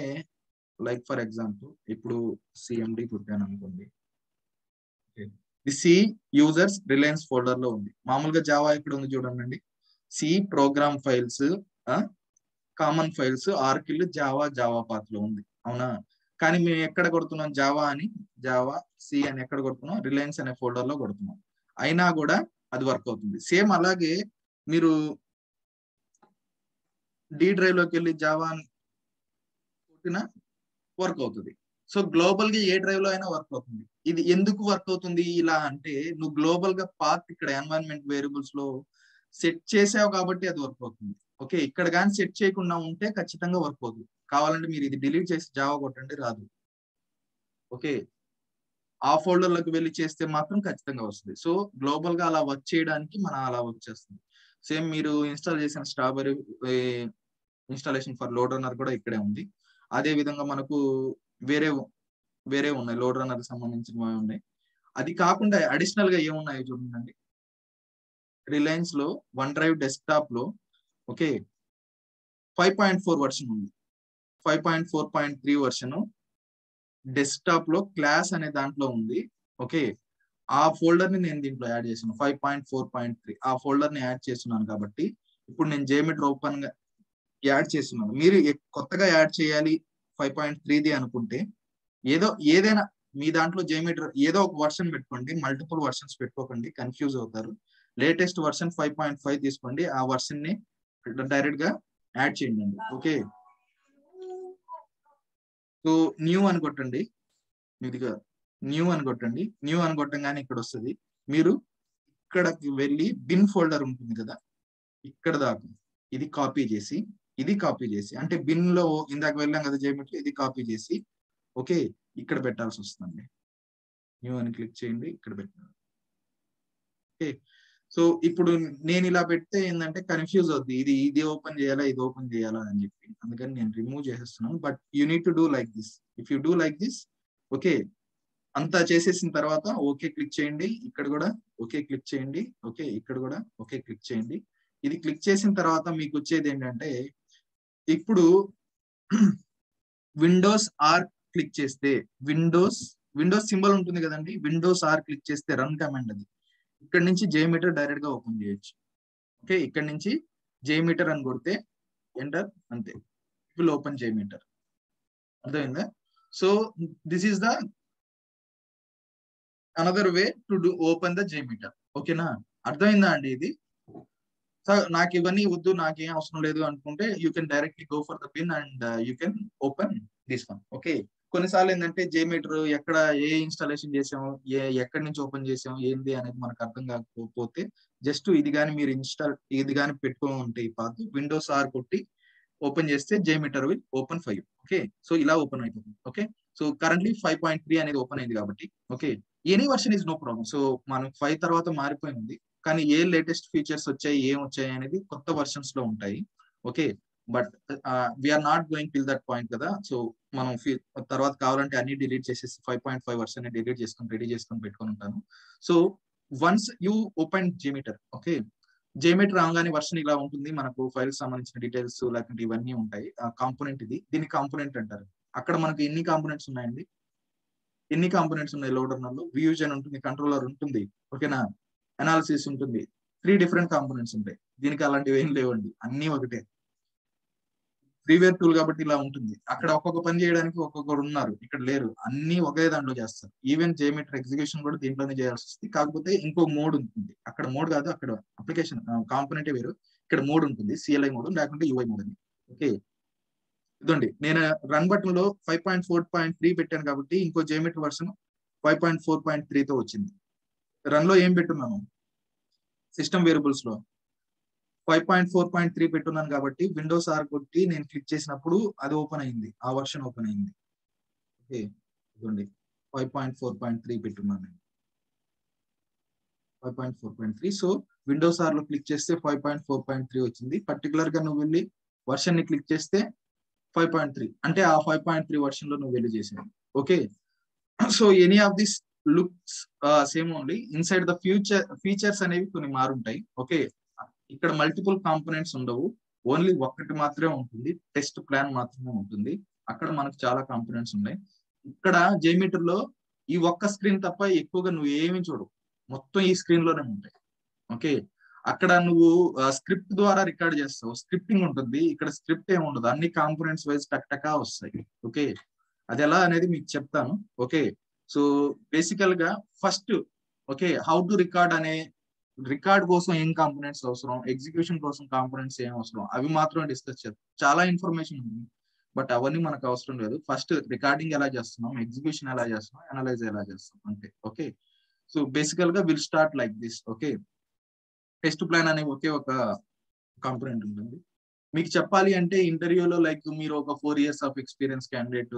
లైక్ ఫర్ ఎగ్జాంపుల్ ఇప్పుడు CMD కొట్టాను అనుకోండి. The C users Reliance folder లో ఉంది. మామూలుగా జావా ఇక్కడ ఉంది చూడండి, C program files, common files, Oracle Java path లో ఉంది, అవునా? కానీ మేము ఎక్కడ కొడుతున్నాం జావా సి అని ఎక్కడ కొడుతున్నాం, రిలయన్స్ అనే ఫోల్డర్ లో కొడుతున్నాం. అయినా కూడా అది వర్క్ అవుతుంది. సేమ్ అలాగే మీరు డి డ్రైవ్ లోకి వెళ్ళి జావా కొట్టినా వర్క్ అవుతుంది. సో గ్లోబల్ గా ఏ డ్రైవ్ లో అయినా వర్క్ అవుతుంది. ఇది ఎందుకు వర్క్ అవుతుంది ఇలా అంటే, నువ్వు గ్లోబల్ గా పాత్ ఇక్కడ ఎన్వైరన్మెంట్ వేరియబుల్స్ లో సెట్ చేసావు కాబట్టి అది వర్క్ అవుతుంది. ఓకే, ఇక్కడ కానీ సెట్ చేయకుండా ఉంటే ఖచ్చితంగా వర్క్ అవుతుంది. కావాలంటే మీరు ఇది డిలీట్ చేసి జావా కొట్టండి, రాదు. ఓకే, ఆ ఫోల్డర్ లోకి వెళ్ళి చేస్తే మాత్రం ఖచ్చితంగా వస్తుంది. సో గ్లోబల్ గా అలా వర్క్ చేయడానికి మనం అలా వర్క్ చేస్తుంది. సేమ్ మీరు ఇన్స్టాల్ చేసిన strawberry installation for Lode Runner కూడా ఇక్కడే ఉంది. అదే విధంగా మనకు వేరే ఉన్నాయి, లోడ్ రన్నర్ సంబంధించినవి ఉన్నాయి. అది కాకుండా అడిషనల్ గా ఏమున్నాయో చూడండి. రిలయన్స్ లో వన్ డ్రైవ్ డెస్క్టాప్ లో ఓకే 5.4 వర్షన్ ఉంది, 5.4.3 వర్షన్ డెస్క్టాప్ లో క్లాస్ అనే దాంట్లో ఉంది. ఓకే, ఆ ఫోల్డర్ ని నేను దీంట్లో యాడ్ చేస్తున్నాను, 5.4.3 ఆ ఫోల్డర్ ని యాడ్ చేస్తున్నాను కాబట్టి ఇప్పుడు నేను జేమీటర్ ఓపెన్ గా యాడ్ చేస్తున్నాను. మీరు కొత్తగా యాడ్ చేయాలి 5.3ది అనుకుంటే ఏదైనా మీ దాంట్లో జేమీటర్ ఏదో ఒక వర్షన్ పెట్టుకోండి, మల్టిపుల్ వర్షన్స్ పెట్టుకోకండి, కన్ఫ్యూజ్ అవుతారు. లేటెస్ట్ వర్షన్ 5.5 తీసుకోండి, ఆ వర్షన్ ని డైరెక్ట్ గా యాడ్ చేయండి. ఓకే, సో న్యూ అని కొట్టండి, ఇదిగా న్యూ అని కొట్టంగానే ఇక్కడ వస్తుంది. మీరు ఇక్కడికి వెళ్ళి బిన్ ఫోల్డర్ ఉంటుంది కదా, ఇక్కడ దాకా ఇది కాపీ చేసి అంటే బిన్ లో ఇందాక వెళ్ళాం కదా జేమెట్రీ, ఇది కాపీ చేసి ఓకే ఇక్కడ పెట్టాల్సి వస్తుంది. న్యూ అని క్లిక్ చేయండి, ఇక్కడ పెట్టాలి. ఓకే, సో ఇప్పుడు నేను ఇలా పెడితే ఏంటంటే కన్ఫ్యూజ్ అవుద్ది, ఇది ఓపెన్ చేయాలా ఇది ఓపెన్ చేయాలా అని చెప్పి. అందుకని నేను రిమూవ్ చేసేస్తున్నాను. But you need to do like this. If you do like this okay, అంతా చేసేసిన తర్వాత ఓకే క్లిక్ చేయండి, ఇక్కడ కూడా ఓకే క్లిక్ చేయండి, ఓకే ఇక్కడ కూడా ఓకే క్లిక్ చేయండి. ఇది క్లిక్ చేసిన తర్వాత మీకు వచ్చేది ఏంటంటే ఇప్పుడు విండోస్ ఆర్ క్లిక్ చేస్తే విండోస్ సింబల్ ఉంటుంది కదండి, విండోస్ ఆర్ క్లిక్ చేస్తే రన్ కమాండ్ అది. ఇక్కడ నుంచి జేమీటర్ డైరెక్ట్ గా ఓపెన్ చేయొచ్చు. ఓకే, ఇక్కడ నుంచి జేమీటర్ అని కొడితే ఎంటర్, అంతే, విల్ ఓపెన్ జేమీటర్. అర్థమైందా? So this is the another way to do open the JMeter. ఓకేనా, అర్థమైందా అండి ఇది? సో నాకు ఇవన్నీ వద్దు, నాకేం అవసరం లేదు అనుకుంటే you can directly go for the pin and you can open this one. Okay, కొన్నిసార్లు ఏంటంటే జేమీటర్ ఎక్కడ ఏ ఇన్స్టాలేషన్ చేసాము, ఎక్కడి నుంచి ఓపెన్ చేసాము ఏంది అనేది మనకు అర్థం కాకపోతే జస్ట్ ఇది కానీ మీరు ఇది కానీ పెట్టుకొని ఉంటే ఈ పాత్ విండోస్ ఆర్ కొట్టి ఓపెన్ చేస్తే JMeter will open 5. Okay, so ఇలా ఓపెన్ అయిపోతుంది. ఓకే, సో కరెంట్లీ 5.3 అనేది ఓపెన్ అయింది కాబట్టి okay, any version is no problem. So మనం 5 తర్వాత మారిపోయింది, కానీ ఏ లేటెస్ట్ ఫీచర్స్ వచ్చాయి ఏం వచ్చాయి అనేది కొత్త వర్షన్స్ లో ఉంటాయి. Okay, but we are not going till that point కదా. సో మనం తర్వాత కావాలంటే అన్ని డిలీట్ చేసేసి 5.5 వర్షన్ డిలీట్ చేసుకొని రెడీ చేసుకొని పెట్టుకొని ఉంటాను. So once you open JMeter, okay, JMeter రాగానే వర్షన్ ఇలా ఉంటుంది, మనకు ఫైల్స్ సంబంధించిన డీటెయిల్స్ లేకుంటే ఇవన్నీ ఉంటాయి. కాంపోనెంట్ దీన్ని కాంపోనెంట్ అంటారు. అక్కడ మనకు ఎన్ని కాంపోనెంట్స్ ఉన్నాయండి, ఎన్ని కాంపోనెంట్స్ ఉన్నాయి లోడర్ లో? వ్యూజ్ అని ఉంటుంది, కంట్రోలర్ ఉంటుంది, ఓకేనా, అనాలిసిస్ ఉంటుంది, 3 డిఫరెంట్ కాంపోనెంట్స్ ఉంటాయి. దీనికి అలాంటివి ఏం లేవండి, అన్ని ఒకటే. ఫ్రీవేర్ టూల్ కాబట్టి ఇలా ఉంటుంది. అక్కడ ఒక్కొక్క పని చేయడానికి ఒక్కొక్కరు ఉన్నారు, ఇక్కడ లేరు, అన్ని ఒకే దాంట్లో చేస్తారు. ఈవెన్ జేమీటర్ ఎగ్జిక్యూషన్ కూడా దీంట్లోనే చేయాల్సి వస్తుంది. కాకపోతే ఇంకో మోడ్ ఉంటుంది, అక్కడ మోడ్ కాదు, అక్కడ అప్లికేషన్ కాంపోనెంట్ వేరు, ఇక్కడ మోడ్ ఉంటుంది, సిఎల్ఐ మోడ్ లేకుంటే యూఐ మోడ్ అని. ఓకే, ఇదండి నేను రన్ బటన్ లో 5.4.3 పెట్టాను కాబట్టి ఇంకో జేమీటర్ వర్షన్ 5.4.3 తో వచ్చింది. రన్ లో ఏం పెట్టున్నాను, సిస్టమ్ వేరియబుల్స్ లో 5.4.3 పెట్టున్నాను కాబట్టి విండోస్ ఆర్ కొట్టి నేను క్లిక్ చేసినప్పుడు అది ఓపెన్ అయింది, ఆ వర్షన్ ఓపెన్ అయింది. ఓకే, ఇదండి 5.4.3 పెట్టున్నాను నేను, 5.4.3. సో విండోస్ ఆర్ లో క్లిక్ చేస్తే 5.4.3 వచ్చింది. పర్టికులర్ గా నువ్వు వెళ్ళి వర్షన్ ని క్లిక్ చేస్తే 5.3, అంటే ఆ 5.3 వర్షన్ లో నువ్వు వెళ్ళి చేసావు. Okay, so any of this looks same only inside the features అనేవి కొన్ని మారుంటాయి. ఓకే, ఇక్కడ మల్టిపుల్ కాంపోనెంట్స్ ఉండవు, ఓన్లీ ఒక్కటి మాత్రమే ఉంటుంది, టెస్ట్ ప్లాన్ మాత్రమే ఉంటుంది. అక్కడ మనకు చాలా కాంపోనెంట్స్ ఉన్నాయి. ఇక్కడ జేమీటర్ లో ఈ ఒక్క స్క్రీన్ తప్ప ఎక్కువగా నువ్వు ఏమి చూడవు, మొత్తం ఈ స్క్రీన్ లోనే ఉంటాయి. ఓకే, అక్కడ నువ్వు స్క్రిప్ట్ ద్వారా రికార్డ్ చేస్తావు, స్క్రిప్టింగ్ ఉంటుంది, ఇక్కడ స్క్రిప్ట్ ఏమి ఉండదు, అన్ని కాంపోనెంట్స్ వైజ్ టక్టకా వస్తాయి. ఓకే, అది ఎలా అనేది మీకు చెప్తాను. ఓకే, సో బేసికల్ గా first okay how to record అనే, రికార్డ్ కోసం ఏం కాంపోనెంట్స్ అవసరం, ఎగ్జిక్యూషన్ కోసం కాంపోనెంట్స్ ఏం అవసరం, అవి మాత్రమే డిస్కస్ చేస్తాం. చాలా ఇన్ఫర్మేషన్ ఉంది, బట్ అవన్నీ మనకు అవసరం లేదు. ఫస్ట్ రికార్డింగ్ ఎలా చేస్తున్నాం, ఎగ్జిక్యూషన్ ఎలా చేస్తున్నాం, అనలైజ్ ఎలా చేస్తాం అంతే. ఓకే, సో బేసికల్ గా will start like this. Okay, test plan అనే ఒకే ఒక కాంపోనెంట్ ఉంటుంది. మీకు చెప్పాలి అంటే ఇంటర్వ్యూలో లైక్ మీరు ఒక 4 years ఆఫ్ ఎక్స్పీరియన్స్ క్యాండిడేట్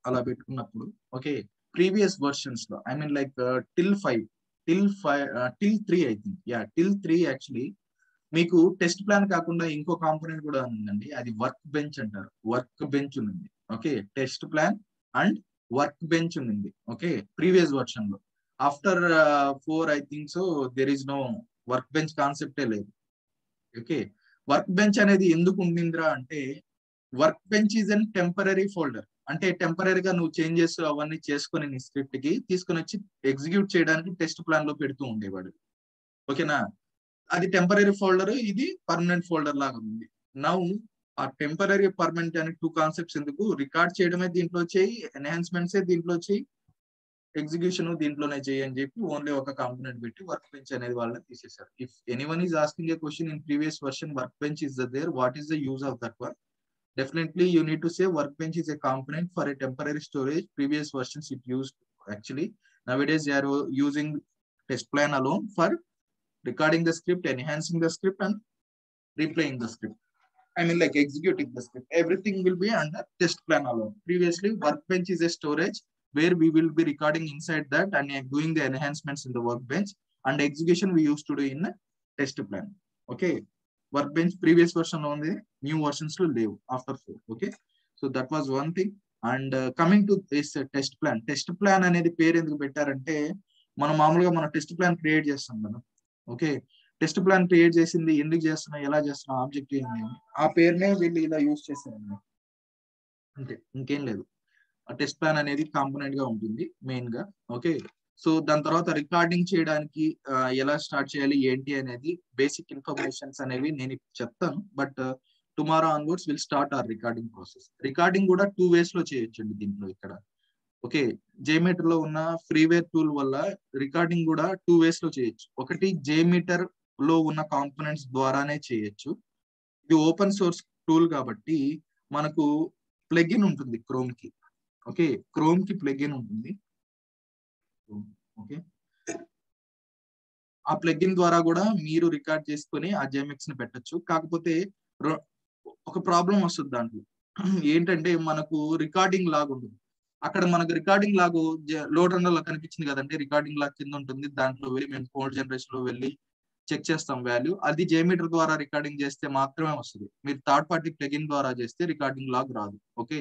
అలా పెట్టుకున్నప్పుడు ఓకే, ప్రీవియస్ వర్షన్స్ లో I mean like till 3 I think, till 3 actually మీకు టెస్ట్ ప్లాన్ కాకుండా ఇంకో కాంపోనెంట్ కూడా ఉందండి, అది వర్క్ బెంచ్ అంటారు. వర్క్ బెంచ్ ఉంది. Okay, test plan and work bench ఉంది. ఓకే, ప్రీవియస్ వర్షన్ లో. After 4 I think so there is no work bench కాన్సెప్టే లేదు. ఓకే, వర్క్ బెంచ్ అనేది ఎందుకు ఉండిందిరా అంటే work bench is an temporary folder, అంటే టెంపరరీగా నువ్వు చేంజెస్ అవన్నీ చేసుకుని నీ స్క్రిప్ట్ కి తీసుకుని వచ్చి ఎగ్జిక్యూట్ చేయడానికి టెస్ట్ ప్లాన్ లో పెడుతూ ఉండేవాడు. ఓకేనా, అది టెంపరరీ ఫోల్డర్, ఇది పర్మనెంట్ ఫోల్డర్ లాగా ఉంది. నౌ ఆ టెంపరరీ పర్మనెంట్ అనే 2 కాన్సెప్ట్స్ ఎందుకు, రికార్డ్ చేయడమే దీంట్లో చేయి, ఎన్హాన్స్మెంట్స్ దీంట్లో చేయి, ఎగ్జిక్యూషన్ దీంట్లోనే చేయి అని చెప్పి ఓన్లీ ఒక కాంపోనెంట్ పెట్టి వర్క్ బెంచ్ అనేది వాళ్ళని తీసేశారు. If anyone is asking a question in previous version work bench is there, what is the use of that one? Definitely you need to say workbench is a component for a temporary storage. Previous versions it used actually. Nowadays they are using test plan alone for recording the script, enhancing the script and replaying the script. I mean like executing the script. Everything will be under test plan alone. Previously, workbench is a storage where we will be recording inside that and doing the enhancements in the workbench, and execution we used to do in test plan. Okay. Workbench previous version only, new versions will live after 4. Okay. So that was one thing. And coming to this test plan. Test plan అనేది పేరు ఎందుకు పెట్టారంటే మనం మామూలుగా మన test plan create చేస్తాం కదా. Okay. Test plan create చేసింది ఎందుకు చేస్తున్నా, ఎలా చేస్తున్నా, ఆబ్జెక్టివ్ ఏంటి, ఆ పేరునే వీళ్ళు ఇలా యూజ్ చేస్తారండి. అంతే, ఇంకేం లేదు. ఆ టెస్ట్ ప్లాన్ అనేది కాంపోనెంట్ గా ఉంటుంది మెయిన్ గా. ఓకే. సో దాని తర్వాత రికార్డింగ్ చేయడానికి ఎలా స్టార్ట్ చేయాలి ఏంటి అనేది బేసిక్ ఇన్ఫర్మేషన్స్ అనేవి నేను చెప్తాను. But tomorrow onwards will start our recording process. Recording కూడా 2 ways లో చేయొచ్చండి దీంట్లో ఇక్కడ. ఓకే. జేమీటర్ లో ఉన్న ఫ్రీవేర్ టూల్ వల్ల రికార్డింగ్ కూడా 2 ways లో చేయొచ్చు. ఒకటి జేమీటర్ లో ఉన్న కాంపోనెంట్స్ ద్వారానే చేయొచ్చు. ఇది ఓపెన్ సోర్స్ టూల్ కాబట్టి మనకు ప్లగిన్ ఉంటుంది క్రోమ్ కి. ఓకే. క్రోమ్ కి ప్లగిన్ ఉంటుంది. ఓకే. ఆ ప్లగిన్ ద్వారా కూడా మీరు రికార్డ్ చేసుకొని ఆ జేఎంఎక్స్ ని పెట్టచ్చు. కాకపోతే ఒక ప్రాబ్లం వస్తుంది దాంట్లో. ఏంటంటే మనకు రికార్డింగ్ లాగ్ ఉంటుంది. అక్కడ మనకు రికార్డింగ్ లాగ్ లోడ్ రన్నర్ లో కనిపించింది కదండి, రికార్డింగ్ లాగ్ కింద ఉంటుంది. దాంట్లో వెళ్ళి మేము కోడ్ జనరేషన్ లో వెళ్ళి చెక్ చేస్తాం వాల్యూ. అది జేమీటర్ ద్వారా రికార్డింగ్ చేస్తే మాత్రమే వస్తుంది. మీరు థర్డ్ పార్టీ ప్లగిన్ ద్వారా చేస్తే రికార్డింగ్ లాగ్ రాదు. ఓకే.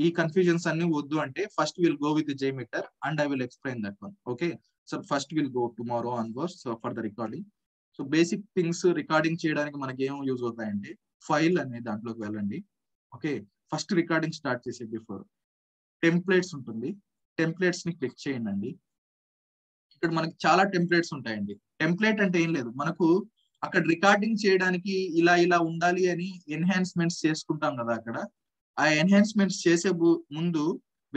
ఈ కన్ఫ్యూజన్స్ అన్ని వద్దు అంటే first will go with JMeter and I will explain that one. Okay. So first will go tomorrow onwards for the recording. So basic things recording చేయడానికి మనకి ఏం యూజ్ అవుతాయంటే ఫైల్ అనే దాంట్లోకి వెళ్ళండి. ఓకే. ఫస్ట్ రికార్డింగ్ స్టార్ట్ చేసే before templates ఉంటుంది. Templates ని click చేయండి. ఇక్కడ మనకి చాలా టెంప్లెట్స్ ఉంటాయండి. టెంప్లెట్ అంటే ఏం లేదు, మనకు అక్కడ రికార్డింగ్ చేయడానికి ఇలా ఇలా ఉండాలి అని ఎన్హాన్స్మెంట్స్ చేసుకుంటాం కదా. అక్కడ ఆ ఎన్హాన్స్మెంట్స్ చేసే ముందు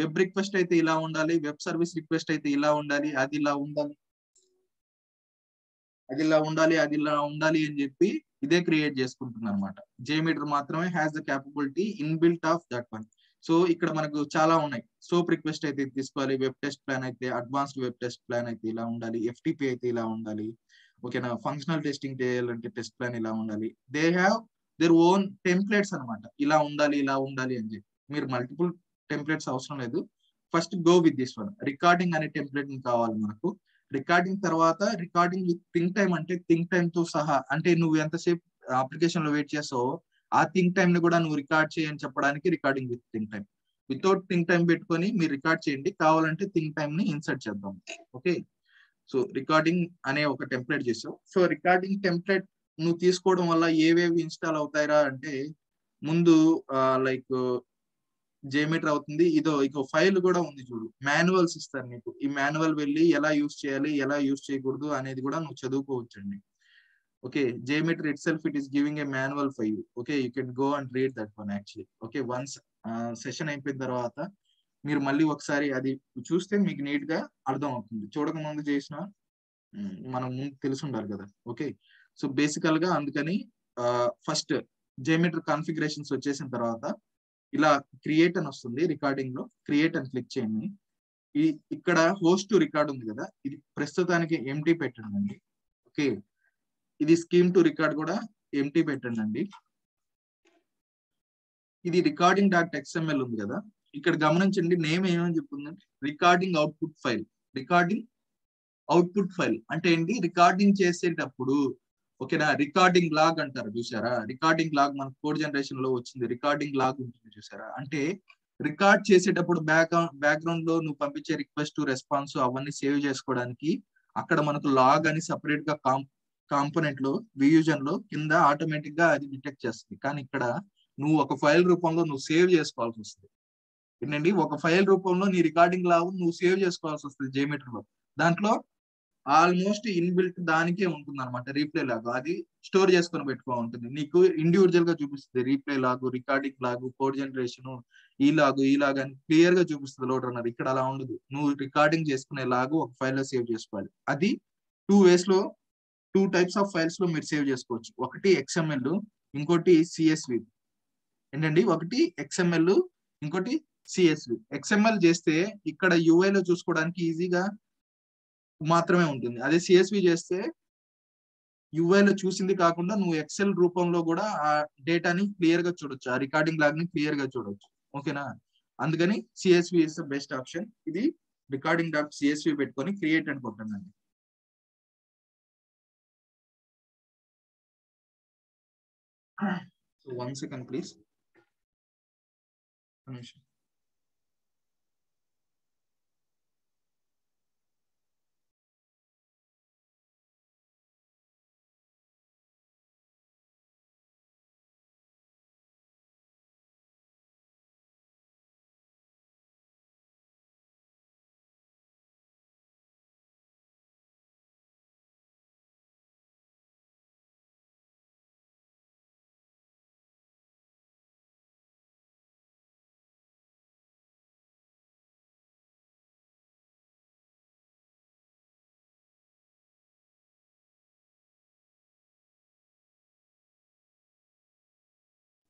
వెబ్ రిక్వెస్ట్ అయితే ఇలా ఉండాలి, వెబ్ సర్వీస్ రిక్వెస్ట్ అయితే ఇలా ఉండాలి, అది ఇలా ఉండాలి, అది ఇలా ఉండాలి, అది ఇలా ఉండాలి అని చెప్పి ఇదే క్రియేట్ చేసుకుంటుంది అనమాట. జేమీటర్ మాత్రమే has the capability inbuilt of that one. So ఇక్కడ మనకు చాలా ఉన్నాయి. సోప్ రిక్వెస్ట్ అయితే తీసుకోవాలి, వెబ్ టెస్ట్ ప్లాన్ అయితే, అడ్వాన్స్డ్ వెబ్ టెస్ట్ ప్లాన్ అయితే ఇలా ఉండాలి, ఎఫ్టిపి అయితే ఇలా ఉండాలి. ఓకేనా. ఫంక్షనల్ టెస్టింగ్ చేయాలంటే టెస్ట్ ప్లాన్ ఇలా ఉండాలి. They have their own templates అనమాట. ఇలా ఉండాలి, ఇలా ఉండాలి అని చెప్పి. మీరు మల్టిపుల్ టెంప్లెట్స్ అవసరం లేదు. First go with this one. Recording అనే టెంప్లెట్ కావాలి మనకు. రికార్డింగ్ తర్వాత రికార్డింగ్ విత్ థింక్ టైమ్, అంటే థింక్ టైమ్ తో సహా, అంటే నువ్వు ఎంతసేపు అప్లికేషన్ లో వెయిట్ చేస్తావో ఆ థింక్ టైమ్ ని కూడా నువ్వు రికార్డ్ చేయని చెప్పడానికి recording with think time. Without think time పెట్టుకొని మీరు రికార్డ్ చేయండి. కావాలంటే థింక్ టైమ్ ని ఇన్సర్ట్ చేద్దాం. ఓకే. సో రికార్డింగ్ అనే ఒక టెంప్లెట్ చేసావు. సో రికార్డింగ్ టెంప్లెట్ నువ్వు తీసుకోవడం వల్ల ఏవేవి ఇన్స్టాల్ అవుతాయిరా అంటే, ముందు లైక్ జేమీటర్ అవుతుంది. ఇదో ఫైల్ కూడా ఉంది చూడు, మాన్యువల్స్ ఇస్తారు నీకు. ఈ మాన్యువల్ వెళ్ళి ఎలా యూజ్ చేయాలి, ఎలా యూజ్ చేయకూడదు అనేది కూడా నువ్వు చదువుకోవచ్చండి. Okay. JMeter itself it is giving a manual for you. Okay. You can go and read that one actually. Okay. Once session అయిపోయిన తర్వాత మీరు మళ్ళీ ఒకసారి అది చూస్తే మీకు నీట్ గా అర్థం అవుతుంది. చూడక ముందు చేసిన మనం ముందు తెలిసి ఉండాలి కదా. ఓకే. సో బేసికల్ గా అందుకని ఫస్ట్ జేమీటర్ కాన్ఫిగరేషన్స్ వచ్చేసిన తర్వాత ఇలా క్రియేట్ అని వస్తుంది. రికార్డింగ్ లో క్రియేట్ అని క్లిక్ చేయండి. ఇక్కడ హోస్ట్ రికార్డ్ ఉంది కదా, ఇది ప్రస్తుతానికి ఎంటీ పెట్టండి అండి. ఓకే. ఇది స్కీమ్ టు రికార్డ్ కూడా ఎంటీ పెట్టండి అండి. ఇది రికార్డింగ్ డాట్ ఎక్స్ఎంఎల్ ఉంది కదా, ఇక్కడ గమనించండి నేమ్ ఏమని చెప్తుందంటే recording output file. Recording output file అంటే ఏంటి, రికార్డింగ్ చేసేటప్పుడు ఓకేనా, రికార్డింగ్ లాగ్ అంటారు చూసారా. రికార్డింగ్ లాగ్ మన కోడ్ జనరేషన్ లో వచ్చింది, రికార్డింగ్ లాగ్ ఉంటుంది చూసారా. అంటే రికార్డ్ చేసేటప్పుడు బ్యాక్గ్రౌండ్ లో నువ్వు పంపించే రిక్వెస్ట్ రెస్పాన్స్ అవన్నీ సేవ్ చేసుకోవడానికి అక్కడ మనకు లాగ్ అని సపరేట్ గా కాంపోనెంట్ లో వ్యూజన్ లో కింద ఆటోమేటిక్ గా అది డిటెక్ట్ చేస్తుంది. కానీ ఇక్కడ నువ్వు ఒక ఫైల్ రూపంలో నువ్వు సేవ్ చేసుకోవాల్సి వస్తుంది. ఏంటండి, ఒక ఫైల్ రూపంలో నీ రికార్డింగ్ లాగ్ నువ్వు సేవ్ చేసుకోవాల్సి వస్తుంది జేమీటర్ లో. దాంట్లో ఆల్మోస్ట్ ఇన్బిల్ట్ దానికే ఉంటుంది అనమాట రీప్లే లాగ్. అది స్టోర్ చేసుకొని పెట్టుకో ఉంటుంది. నీకు ఇండివిజువల్ గా చూపిస్తుంది రీప్లే లాగు, రికార్డింగ్ లాగు, కోడ్ జనరేషన్, ఈ లాగ్ అని క్లియర్ గా చూపిస్తుంది లోడ్ రన్నర్. ఇక్కడ అలా ఉండదు. నువ్వు రికార్డింగ్ చేసుకునే లాగు ఒక ఫైల్ లో సేవ్ చేసుకోవాలి. అది 2 ways లో 2 types ఆఫ్ ఫైల్స్ లో మీరు సేవ్ చేసుకోవచ్చు. ఒకటి XML, ఇంకోటి CSV. ఏంటండి, ఒకటి XML, ఇంకోటి CSV. XML చేస్తే ఇక్కడ UI లో చూసుకోవడానికి ఈజీగా మాత్రమే ఉంటుంది. అదే CSV చేస్తే యూఐలో చూసింది కాకుండా నువ్వు ఎక్సెల్ రూపంలో కూడా ఆ డేటాని క్లియర్ గా చూడొచ్చు, ఆ రికార్డింగ్ లాగ్ ని క్లియర్ గా చూడొచ్చు. ఓకేనా? అందుకని CSV is the best option. ఇది రికార్డింగ్ డాట్ సిఎస్వి పెట్టుకొని క్రియేట్ అని కొట్టండి. So 1 second please.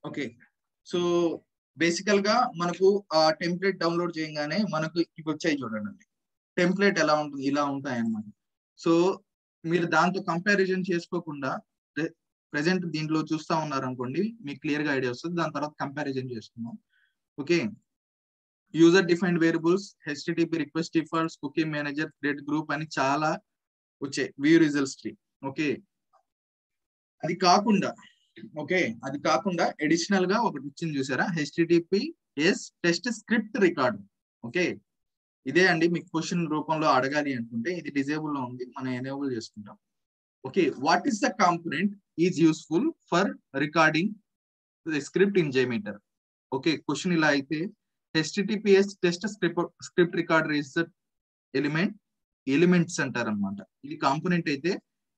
Okay, so బేసికల్ గా మనకు ఆ టెంప్లెట్ డౌన్లోడ్ చేయగానే మనకు ఇవి వచ్చాయి చూడండి. టెంప్లెట్ ఎలా ఉంటుంది, ఇలా ఉంటాయి అన్నమాట. సో మీరు దాంతో కంపారిజన్ చేసుకోకుండా ప్రెసెంట్ దీంట్లో చూస్తా ఉన్నారు అనుకోండి, మీకు క్లియర్ గా ఐడియా వస్తుంది. దాని తర్వాత కంపారిజన్ చేసుకున్నాం. Okay, user defined variables, HTTP request defaults, cookie manager, thread group అని చాలా వచ్చాయి. View results tree. ఓకే, అది కాకుండా అడిషనల్ గా ఒకటి ఇచ్చింది చూసారా, HTTPS test script record. Okay, ఇదే అండి మీకు క్వశ్చన్ రూపంలో అడగాలి అనుకుంటే ఇది డిజేబుల్ లో ఉంది, మనం ఎనేబుల్ చేసుకుంటాం. Okay, what is the component is useful for recording the script in JMeter? Okay, question ఇలా అయితే HTTPS test script recorder is the elements అంటారు అనమాట. ఇది కాంపోనెంట్ అయితే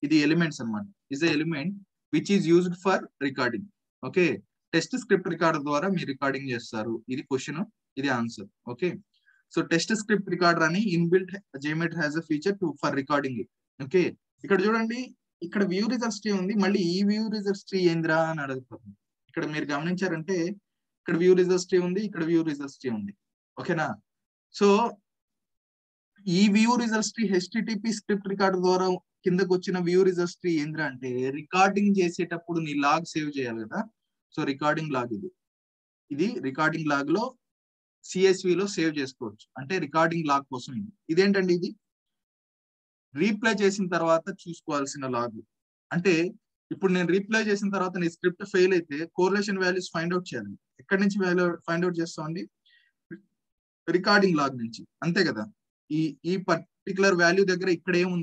ఇది ఎలిమెంట్స్ అనమాట. Is the element which is used for recording. Okay, test script recorder ద్వారా మీరు రికార్డింగ్ చేస్తారు. ఇది క్వశ్చన్, ఇది answer. Okay, so test script recorder అని inbuilt JMeter has a feature for recording it. Okay, ఇక్కడ చూడండి, ఇక్కడ వ్యూ రిజల్ట్స్ ట్రీ ఉంది, మళ్ళీ ఈ వ్యూ రిజల్ట్స్ ట్రీ ఏంద్రా అని అడుగుతుంది. ఇక్కడ మీరు గమనించారంటే ఇక్కడ వ్యూ రిజల్ట్స్ ట్రీ ఉంది, ఇక్కడ వ్యూ రిజల్ట్స్ ట్రీ ఉంది. ఓకేనా? సో ఈ view results tree HTTP script recorder ద్వారా కిందకు వచ్చిన వ్యూ రిజల్ట్స్ ట్రీ ఏంద్రా అంటే రికార్డింగ్ చేసేటప్పుడు నీ లాగ్ సేవ్ చేయాలి కదా. సో రికార్డింగ్ లాగ్ ఇది రికార్డింగ్ లాగ్ లో CSV లో సేవ్ చేసుకోవచ్చు. అంటే రికార్డింగ్ లాగ్ కోసం ఇదేంటండి, ఇది రీప్లై చేసిన తర్వాత చూసుకోవాల్సిన లాగ్. అంటే ఇప్పుడు నేను రీప్లై చేసిన తర్వాత నీ స్క్రిప్ట్ ఫెయిల్ అయితే కోరిలేషన్ వాల్యూస్ ఫైండ్ అవుట్ చేయాలి. ఎక్కడి నుంచి ఫైండ్ అవుట్ చేస్తామండి? రికార్డింగ్ లాగ్ నుంచి, అంతే కదా. ఈ పర్టికులర్ వాల్యూ దగ్గర ఇక్కడ ఏముంది